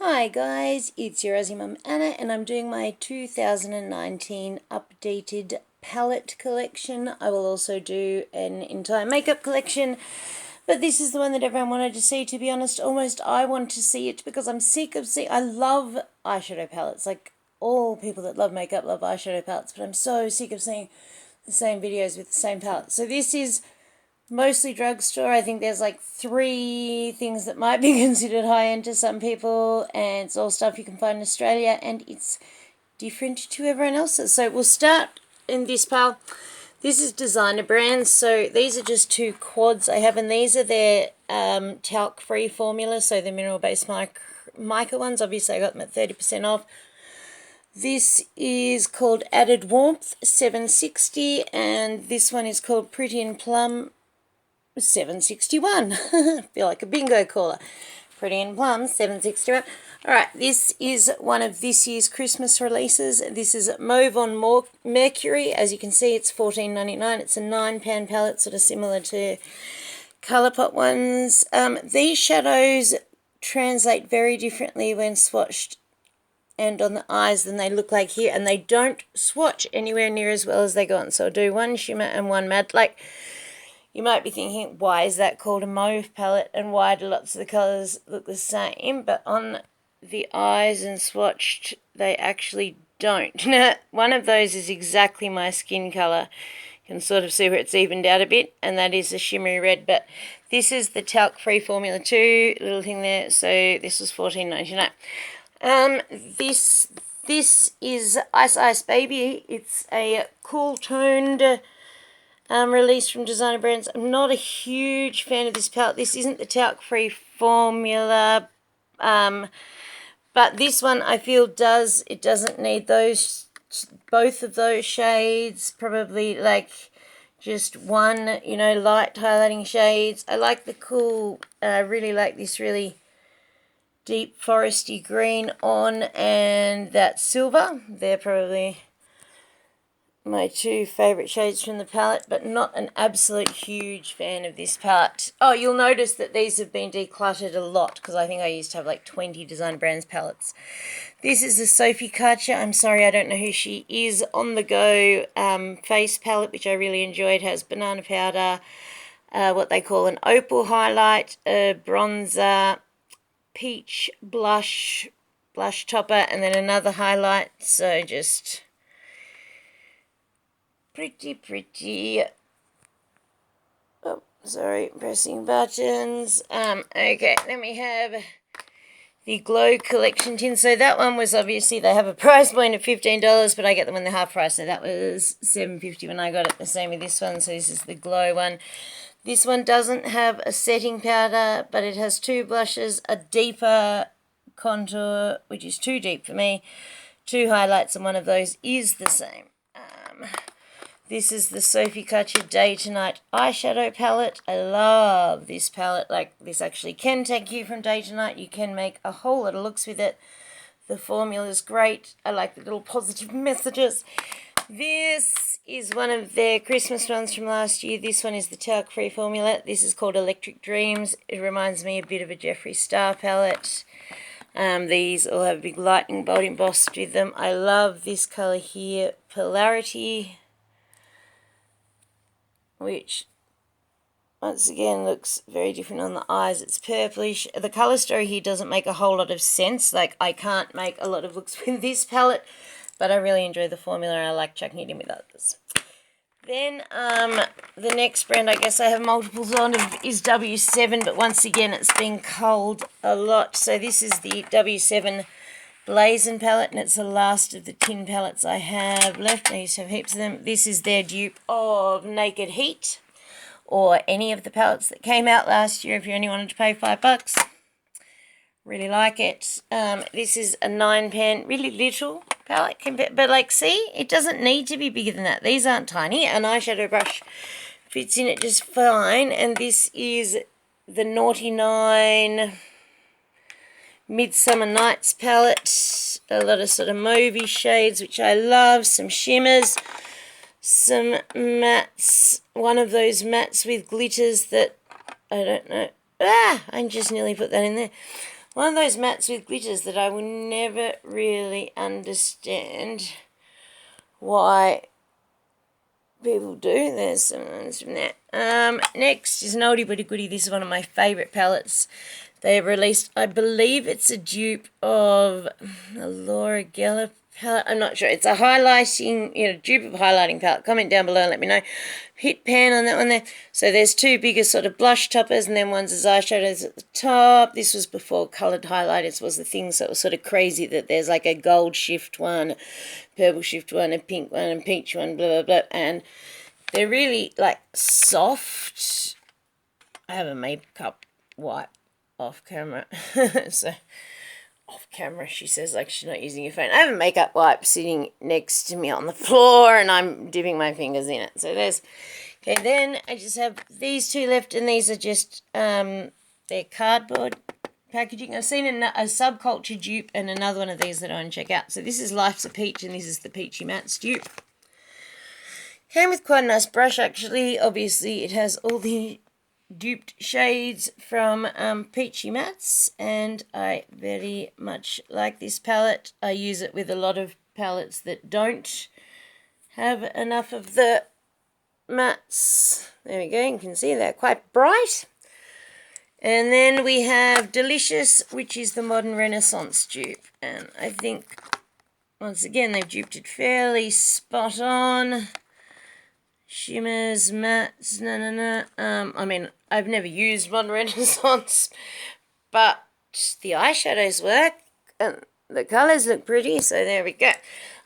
Hi guys, it's your Aussie Mum Anna and I'm doing my 2019 updated palette collection. I will also do an entire makeup collection, but this is the one that everyone wanted to see. To be honest, almost I want to see it because I'm sick of seeing... I love eyeshadow palettes, like all people that love makeup love eyeshadow palettes, but I'm so sick of seeing the same videos with the same palette. So this is mostly drugstore. I think there's like 3 things that might be considered high-end to some people, and it's all stuff you can find in Australia, and it's different to everyone else's. So we'll start in this pile. This is designer brands, so these are just 2 quads I have, and these are their talc-free formula, so the mineral-based mica ones. Obviously I got them at 30% off. This is called Added Warmth 760, and this one is called Pretty and Plum 761. I feel like a bingo caller. Pretty and Plum 761. Alright, this is one of this year's Christmas releases. This is Mauve on Mercury. As you can see, it's $14.99. It's a 9-pan palette, sort of similar to Colourpop ones. These shadows translate very differently when swatched and on the eyes than they look like here, and they don't swatch anywhere near as well as they go on. So I'll do one shimmer and one matte. Like, you might be thinking, why is that called a mauve palette and why do lots of the colours look the same? But on the eyes and swatched, they actually don't. One of those is exactly my skin colour. You can sort of see where it's evened out a bit, and that is a shimmery red. But this is the talc-free Formula 2 little thing there, so this was $14.99. This is Ice Ice Baby. It's a cool-toned... released from designer brands. I'm not a huge fan of this palette. This isn't the talc-free formula, but this one I feel doesn't need those, both of those shades. Probably like just one, light highlighting shades. I like the cool, really like this really deep foresty green on, and that silver. They're probably my 2 favourite shades from the palette, but not an absolute huge fan of this palette. Oh, you'll notice that these have been decluttered a lot because I think I used to have like 20 designer brands palettes. This is the Sophie Karcher. I'm sorry, I don't know who she is. On the Go face palette, which I really enjoyed. Has banana powder, what they call an opal highlight, a bronzer, peach blush topper, and then another highlight. So just... pretty. Oh, sorry, pressing buttons. Okay, then we have the Glow Collection tin. So that one was obviously, they have a price point of $15, but I get them when they're half price, so that was $7.50 when I got it. The same with this one, so this is the Glow one. This one doesn't have a setting powder, but it has 2 blushes, a deeper contour, which is too deep for me, 2 highlights, and one of those is the same. This is the Sophie Karcher Day to Night eyeshadow palette. I love this palette. Like, this actually can take you from day to night. You can make a whole lot of looks with it. The formula is great. I like the little positive messages. This is one of their Christmas ones from last year. This one is the talc-free formula. This is called Electric Dreams. It reminds me a bit of a Jeffree Star palette. These all have a big lightning bolt embossed with them. I love this colour here, Polarity, which once again looks very different on the eyes. It's purplish. The colour story here doesn't make a whole lot of sense. Like, I can't make a lot of looks with this palette, but I really enjoy the formula and I like chucking it in with others. Then the next brand I guess I have multiples on is W7, but once again it's been culled a lot. So this is the W7 Blazon palette, and it's the last of the tin palettes I have left. I used to have heaps of them. This is their dupe of Naked Heat, or any of the palettes that came out last year if you only wanted to pay $5. Really like it. This is a 9-pan, really little palette, but like, see, it doesn't need to be bigger than that. These aren't tiny. An eyeshadow brush fits in it just fine. And this is the Naughty 9 Midsummer Nights palette. A lot of sort of mauvey shades, which I love. Some shimmers, some mattes. One of those mattes with glitters that I don't know. I just nearly put that in there. one of those mattes with glitters that I will never really understand why people do. There's some ones from that. Next is an oldie but a goodie. This is one of my favourite palettes. They released, I believe it's a dupe of a Laura Geller palette. I'm not sure. It's a highlighting, dupe of highlighting palette. Comment down below and let me know. Hit pan on that one there. So there's two bigger sort of blush toppers, and then one's as eyeshadows at the top. This was before coloured highlighters was the thing, so it was sort of crazy that there's like a gold shift one, purple shift one, a pink one, and peach one, blah, blah, blah. And they're really like soft. I have a makeup wipe off camera. So off camera, she says, like she's not using her phone. I have a makeup wipe sitting next to me on the floor and I'm dipping my fingers in it. So there's, okay, then I just have these two left, and these are just, they're cardboard packaging. I've seen a Subculture dupe and another one of these that I want to check out. So this is Life's a Peach, and this is the Peachy Mattes dupe. Came with quite a nice brush, actually. Obviously, it has all the duped shades from Peachy Mattes, and I very much like this palette. I use it with a lot of palettes that don't have enough of the mattes. There we go, you can see they're quite bright. And then we have Delicious, which is the Modern Renaissance dupe, and I think once again they've duped it fairly spot on. Shimmers, mattes, I mean, I've never used Modern Renaissance, but the eyeshadows work and the colours look pretty, so there we go.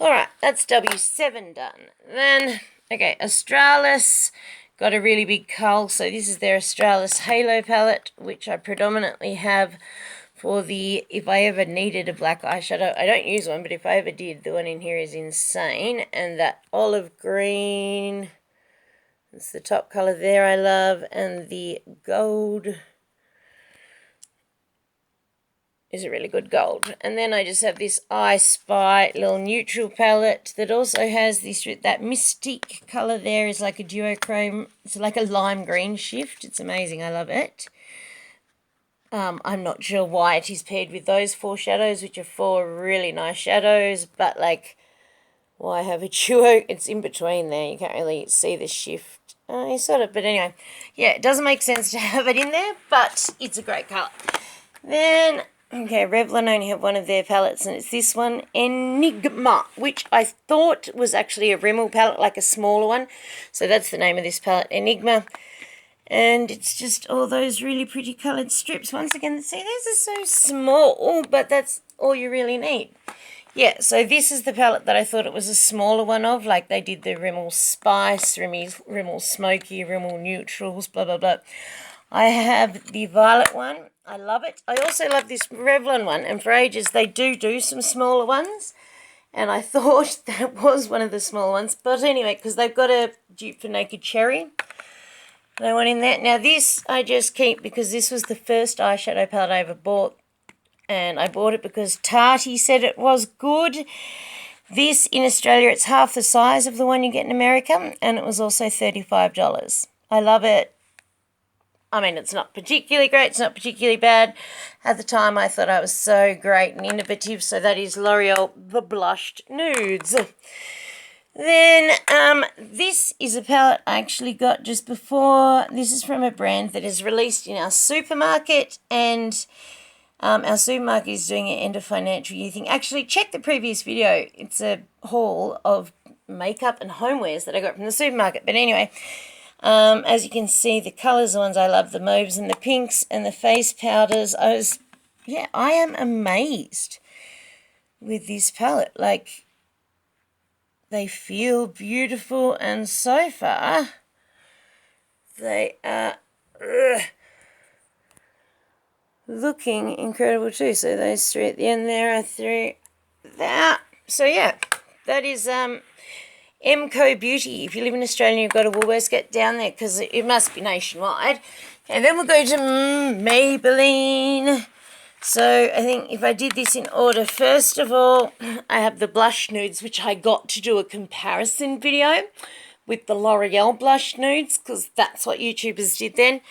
Alright, that's W7 done. Then, okay, Australis got a really big cull, so this is their Australis Halo palette, which I predominantly have for the, if I ever needed a black eyeshadow. I don't use one, but if I ever did, the one in here is insane. And that olive green, it's the top colour there I love, and the gold is a really good gold. And then I just have this I Spy little neutral palette that also has this, that Mystique colour there is like a duochrome. It's like a lime green shift. It's amazing. I love it. I'm not sure why it is paired with those four shadows, which are four really nice shadows, but like, why have a duo? It's in between there. You can't really see the shift. Sort of, but anyway, yeah, it doesn't make sense to have it in there, but it's a great colour. Then, okay, Revlon only have one of their palettes, and it's this one, Enigma, which I thought was actually a Rimmel palette, like a smaller one. So that's the name of this palette, Enigma. And it's just all those really pretty coloured strips. Once again, see, these are so small, but that's all you really need. Yeah, so this is the palette that I thought it was a smaller one of, like they did the Rimmel Spice, Rimmel Smoky, Rimmel Neutrals, blah, blah, blah. I have the violet one. I love it. I also love this Revlon one, and for ages they do some smaller ones, and I thought that was one of the small ones. But anyway, because they've got a dupe for Naked Cherry. No one in there. Now this I just keep because this was the first eyeshadow palette I ever bought. And I bought it because Tati said it was good. This, in Australia, it's half the size of the one you get in America, and it was also $35. I love it. I mean, it's not particularly great, it's not particularly bad. At the time, I thought I was so great and innovative, so that is L'Oreal The Blushed Nudes. Then, this is a palette I actually got just before. This is from a brand that is released in our supermarket, and our supermarket is doing an end of financial year thing. Actually, check the previous video. It's a haul of makeup and homewares that I got from the supermarket. But anyway, as you can see, the colours are ones I love, the mauves and the pinks and the face powders. I am amazed with this palette. Like, they feel beautiful, and so far, they are looking incredible too. So those three at the end there are three that. So yeah, that is MCO Beauty. If you live in Australia and you've got a Woolworths, get down there because it must be nationwide. And then we'll go to Maybelline. So I think if I did this in order, first of all, I have the blush nudes, which I got to do a comparison video with the L'Oreal blush nudes because that's what YouTubers did then.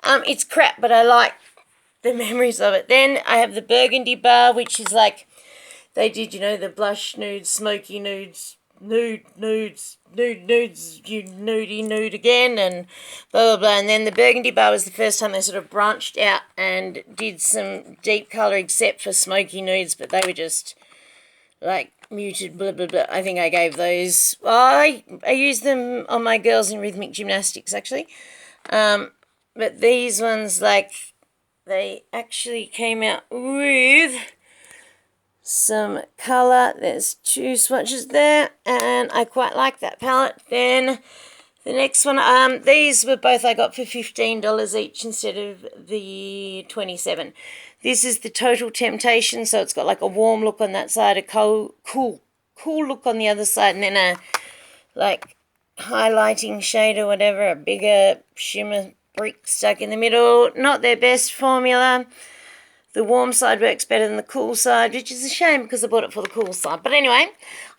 It's crap, but I like the memories of it. Then I have the Burgundy bar, which is like, they did, the blush nudes, smoky nudes, nudes, you nudie nude again, and blah, blah, blah. And then the Burgundy bar was the first time they sort of branched out and did some deep colour except for smoky nudes, but they were just like muted, blah, blah, blah. I think I gave those, I used them on my girls in rhythmic gymnastics, actually. But these ones, like, they actually came out with some colour. There's 2 swatches there, and I quite like that palette. Then the next one, these were both I got for $15 each instead of the $27. This is the Total Temptation, so it's got like a warm look on that side, a cool look on the other side, and then a like highlighting shade or whatever, a bigger shimmer brick stuck in the middle. Not their best formula. The warm side works better than the cool side, which is a shame because I bought it for the cool side. But anyway,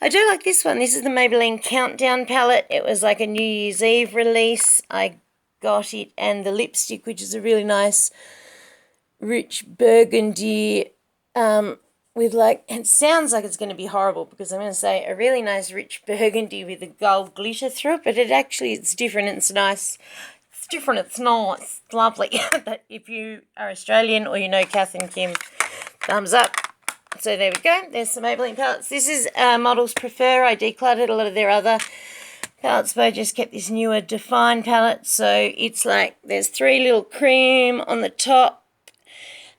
I do like this one. This is the Maybelline Countdown palette. It was like a New Year's Eve release. I got it, and the lipstick, which is a really nice rich burgundy with like, it sounds like it's going to be horrible because I'm going to say a really nice rich burgundy with a gold glitter through it, but it's different. It's nice. It's different. It's nice. It's lovely. But if you are Australian or you know Kath and Kim, thumbs up. So there we go. There's some Maybelline palettes. This is Models Prefer. I decluttered a lot of their other palettes, but I just kept this newer Define palette. So it's like there's 3 little cream on the top,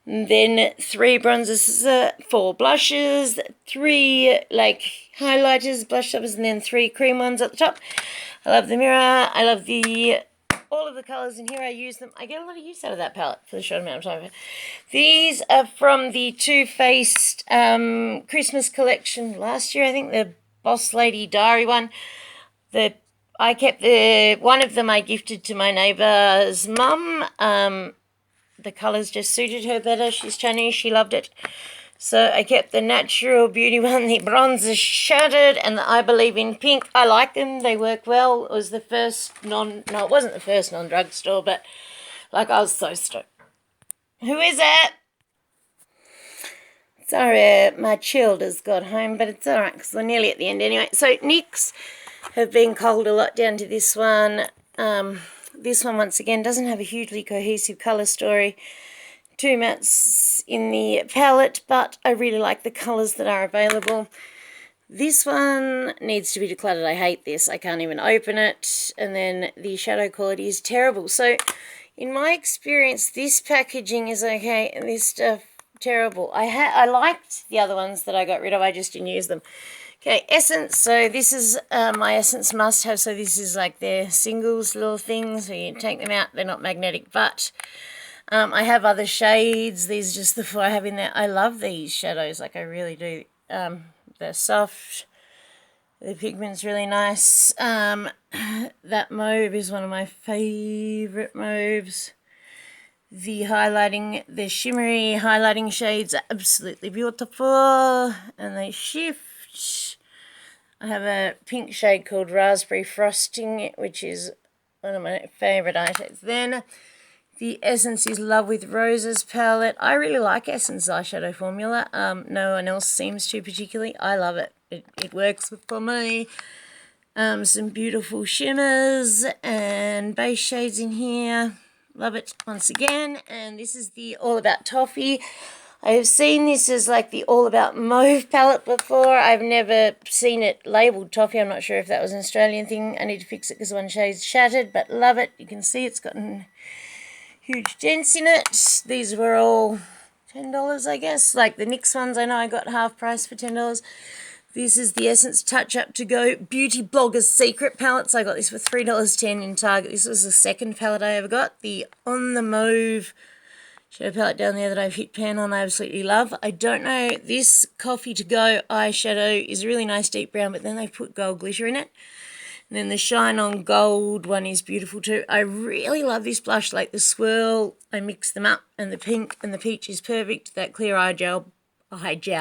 and then 3 bronzers, 4 blushes, 3 like highlighters, blush toppers, and then 3 cream ones at the top. I love the mirror. I love all of the colours in here. I use them. I get a lot of use out of that palette for the short amount of time. These are from the Too Faced Christmas collection last year, I think, the Boss Lady Diary one. I kept one of them I gifted to my neighbour's mum. The colours just suited her better. She's Chinese. She loved it. So I kept the Natural Beauty one, the Bronzer Shattered, and the I Believe in Pink. I like them. They work well. It was the first it wasn't the first non-drugstore, but like I was so stoked. Who is it? Sorry, my childers got home, but it's all right because we're nearly at the end anyway. So NYX have been culled a lot down to this one. This one, once again, doesn't have a hugely cohesive colour story. 2 mattes in the palette, but I really like the colours that are available. This one needs to be decluttered. I hate this. I can't even open it. And then the shadow quality is terrible. So, in my experience, this packaging is okay, and this stuff, terrible. I liked the other ones that I got rid of. I just didn't use them. Okay, Essence. So this is my Essence must-have. So this is like their singles little things. So you take them out. They're not magnetic, but I have other shades. These are just the 4 I have in there. I love these shadows. Like, I really do. They're soft. The pigment's really nice. That mauve is one of my favourite mauves. The shimmery highlighting shades are absolutely beautiful. And they shift. I have a pink shade called Raspberry Frosting, which is one of my favourite eyeshadows. Then the Essence is Love with Roses palette. I really like Essence eyeshadow formula. No one else seems to particularly. I love it. It works for me. Some beautiful shimmers and base shades in here. Love it once again. And this is the All About Toffee. I have seen this as like the All About Mauve palette before. I've never seen it labelled Toffee. I'm not sure if that was an Australian thing. I need to fix it because one shade's shattered, but love it. You can see it's gotten huge dents in it. These were all $10, I guess. Like the NYX ones, I know I got half price for $10. This is the Essence Touch Up To Go Beauty Blogger's Secret palettes. I got this for $3.10 in Target. This was the second palette I ever got. The On the Mauve shadow palette down there that I've hit pan on, I absolutely love. I don't know, this Coffee To Go eyeshadow is a really nice deep brown, but then they put gold glitter in it. And then the Shine On Gold one is beautiful too. I really love this blush, like the swirl. I mix them up, and the pink and the peach is perfect. That clear eye gel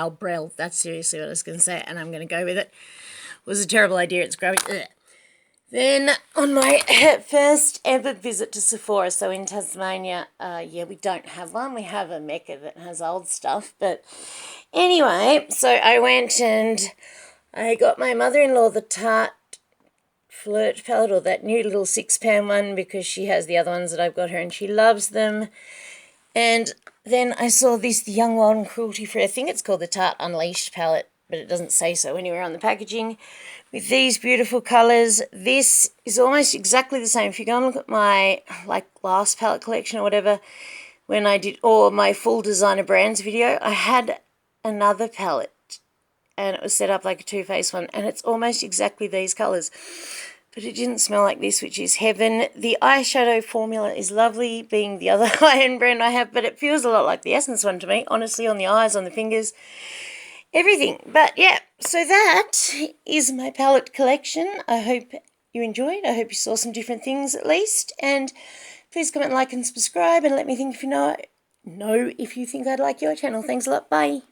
brow, that's seriously what I was going to say, and I'm going to go with it. It was a terrible idea. It's grubby. Ugh. Then on my first ever visit to Sephora, so in Tasmania, yeah, we don't have one. We have a Mecca that has old stuff. But anyway, so I went and I got my mother-in-law the Tarte Flirt palette, or that new little £6 one, because she has the other ones that I've got her and she loves them. And then I saw this, the Young, Wild and Cruelty-Free, I think it's called the Tarte Unleashed palette, but it doesn't say so anywhere on the packaging, with these beautiful colours. This is almost exactly the same. If you go and look at my last palette collection or whatever, when I did, or my full designer brands video, I had another palette and it was set up like a Too Faced one, and it's almost exactly these colours. But it didn't smell like this, which is heaven. The eyeshadow formula is lovely, being the other high-end brand I have, but it feels a lot like the Essence one to me, honestly, on the eyes, on the fingers, everything. But yeah, so that is my palette collection. I hope you enjoyed. I hope you saw some different things at least. And please comment, like, and subscribe, and let me think if you know if you think I'd like your channel. Thanks a lot. Bye.